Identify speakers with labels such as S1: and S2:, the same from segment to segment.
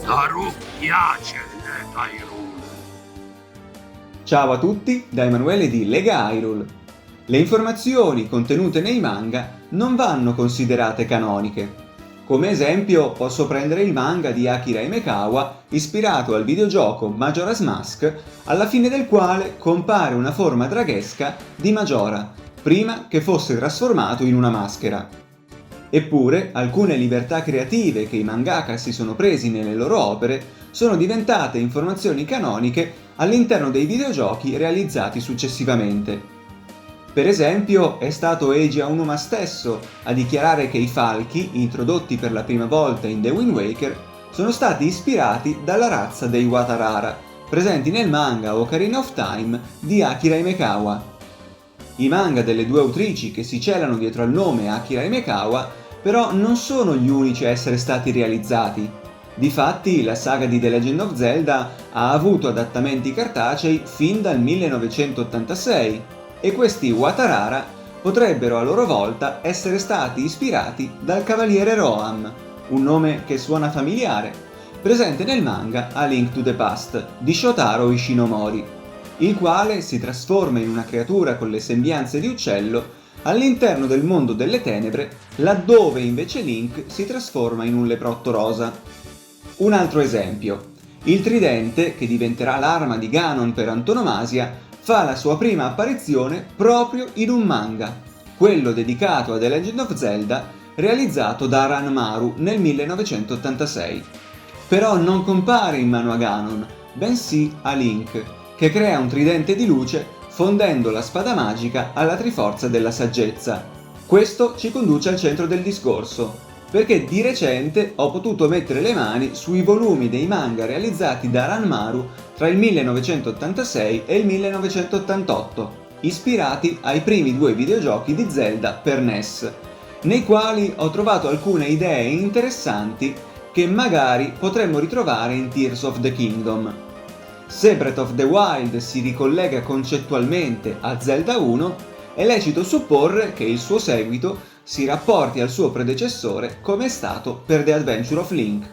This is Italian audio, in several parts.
S1: Daru piace Lega Hyrule.
S2: Ciao a tutti da Emanuele di Lega Hyrule. Le informazioni contenute nei manga non vanno considerate canoniche. Come esempio posso prendere il manga di Akira Himekawa ispirato al videogioco Majora's Mask, alla fine del quale compare una forma draghesca di Majora, prima che fosse trasformato in una maschera. Eppure, alcune libertà creative che i mangaka si sono presi nelle loro opere sono diventate informazioni canoniche all'interno dei videogiochi realizzati successivamente. Per esempio, è stato Eiji Aonuma stesso a dichiarare che i falchi, introdotti per la prima volta in The Wind Waker, sono stati ispirati dalla razza dei Watarara, presenti nel manga Ocarina of Time di Akira Himekawa. I manga delle due autrici che si celano dietro al nome Akira Himekawa però non sono gli unici a essere stati realizzati. Difatti, la saga di The Legend of Zelda ha avuto adattamenti cartacei fin dal 1986 e questi Watarara potrebbero a loro volta essere stati ispirati dal Cavaliere Rohan, un nome che suona familiare, presente nel manga A Link to the Past di Shotaro Ishinomori, il quale si trasforma in una creatura con le sembianze di uccello all'interno del mondo delle tenebre, laddove invece Link si trasforma in un leprotto rosa. Un altro esempio. Il tridente, che diventerà l'arma di Ganon per antonomasia, fa la sua prima apparizione proprio in un manga, quello dedicato a The Legend of Zelda, realizzato da Ranmaru nel 1986. Però non compare in mano a Ganon, bensì a Link, che crea un tridente di luce fondendo la spada magica alla Triforza della Saggezza. Questo ci conduce al centro del discorso, perché di recente ho potuto mettere le mani sui volumi dei manga realizzati da Ranmaru tra il 1986 e il 1988, ispirati ai primi due videogiochi di Zelda per NES, nei quali ho trovato alcune idee interessanti che magari potremmo ritrovare in Tears of the Kingdom. Se Breath of the Wild si ricollega concettualmente a Zelda 1, è lecito supporre che il suo seguito si rapporti al suo predecessore come è stato per The Adventure of Link.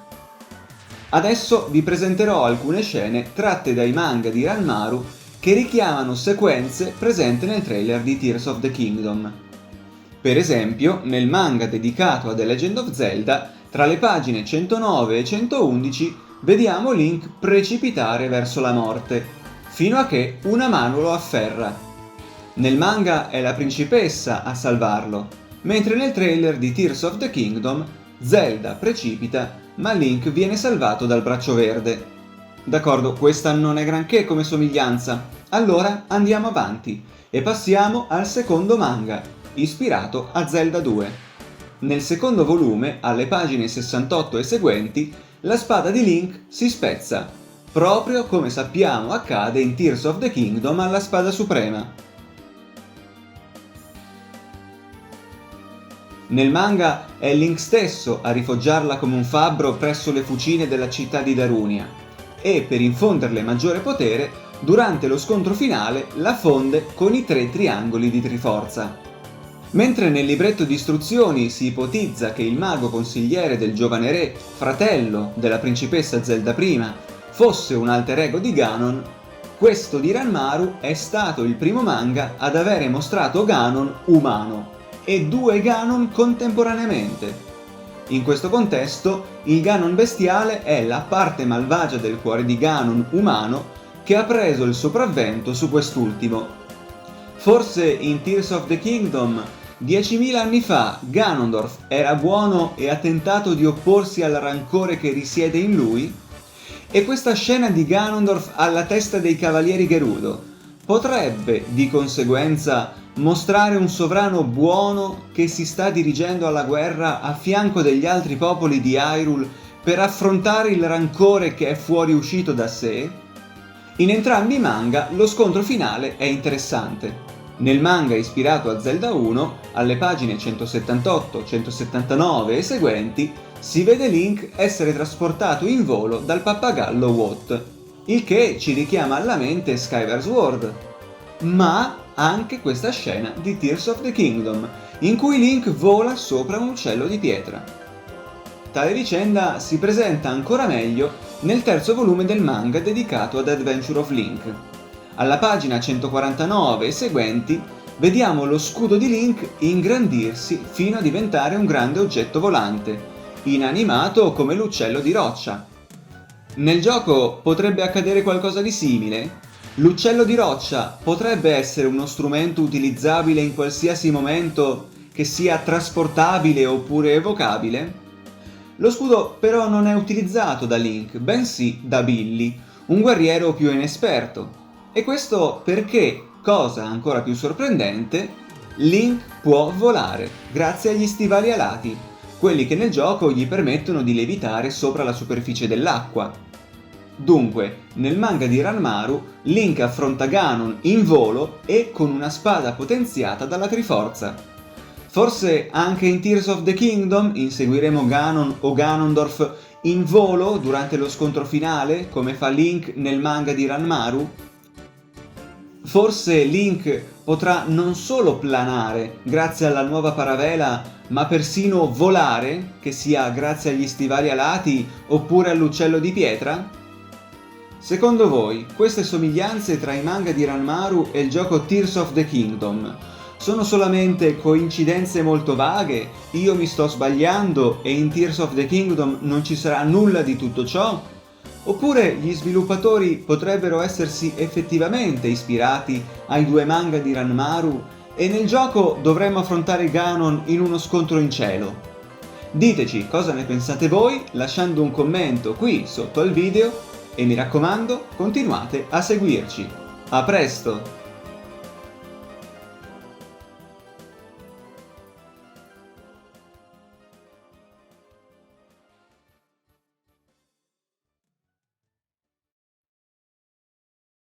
S2: Adesso vi presenterò alcune scene tratte dai manga di Ranmaru che richiamano sequenze presenti nel trailer di Tears of the Kingdom. Per esempio, nel manga dedicato a The Legend of Zelda, tra le pagine 109 e 111 vediamo Link precipitare verso la morte, fino a che una mano lo afferra. Nel manga è la principessa a salvarlo, mentre nel trailer di Tears of the Kingdom Zelda precipita, ma Link viene salvato dal braccio verde. D'accordo, questa non è granché come somiglianza, allora andiamo avanti e passiamo al secondo manga, ispirato a Zelda 2. Nel secondo volume, alle pagine 68 e seguenti, la spada di Link si spezza, proprio come sappiamo accade in Tears of the Kingdom alla spada suprema. Nel manga è Link stesso a rifoggiarla come un fabbro presso le fucine della città di Darunia e, per infonderle maggiore potere, durante lo scontro finale la fonde con i 3 triangoli di Triforza. Mentre nel libretto di istruzioni si ipotizza che il mago consigliere del giovane re, fratello della principessa Zelda I, fosse un alter ego di Ganon, questo di Ranmaru è stato il primo manga ad avere mostrato Ganon umano e 2 Ganon contemporaneamente. In questo contesto, il Ganon bestiale è la parte malvagia del cuore di Ganon umano che ha preso il sopravvento su quest'ultimo. Forse in Tears of the Kingdom 10.000 anni fa Ganondorf era buono e ha tentato di opporsi al rancore che risiede in lui? E questa scena di Ganondorf alla testa dei Cavalieri Gerudo potrebbe, di conseguenza, mostrare un sovrano buono che si sta dirigendo alla guerra a fianco degli altri popoli di Hyrule per affrontare il rancore che è fuoriuscito da sé? In entrambi i manga lo scontro finale è interessante. Nel manga ispirato a Zelda 1, alle pagine 178, 179 e seguenti, si vede Link essere trasportato in volo dal pappagallo Watt, il che ci richiama alla mente Skyward Sword, ma anche questa scena di Tears of the Kingdom, in cui Link vola sopra un uccello di pietra. Tale vicenda si presenta ancora meglio nel terzo volume del manga dedicato ad Adventure of Link. Alla pagina 149 e seguenti vediamo lo scudo di Link ingrandirsi fino a diventare un grande oggetto volante, inanimato come l'uccello di roccia. Nel gioco potrebbe accadere qualcosa di simile? L'uccello di roccia potrebbe essere uno strumento utilizzabile in qualsiasi momento che sia trasportabile oppure evocabile? Lo scudo però non è utilizzato da Link, bensì da Billy, un guerriero più inesperto. E questo perché, cosa ancora più sorprendente, Link può volare, grazie agli stivali alati, quelli che nel gioco gli permettono di levitare sopra la superficie dell'acqua. Dunque, nel manga di Ranmaru, Link affronta Ganon in volo e con una spada potenziata dalla Triforza. Forse anche in Tears of the Kingdom inseguiremo Ganon o Ganondorf in volo durante lo scontro finale, come fa Link nel manga di Ranmaru? Forse Link potrà non solo planare grazie alla nuova paravela, ma persino volare, che sia grazie agli stivali alati oppure all'uccello di pietra? Secondo voi, queste somiglianze tra i manga di Ranmaru e il gioco Tears of the Kingdom sono solamente coincidenze molto vaghe? Io mi sto sbagliando e in Tears of the Kingdom non ci sarà nulla di tutto ciò? Oppure gli sviluppatori potrebbero essersi effettivamente ispirati ai due manga di Ranmaru e nel gioco dovremmo affrontare Ganon in uno scontro in cielo? Diteci cosa ne pensate voi lasciando un commento qui sotto al video e mi raccomando continuate a seguirci. A presto!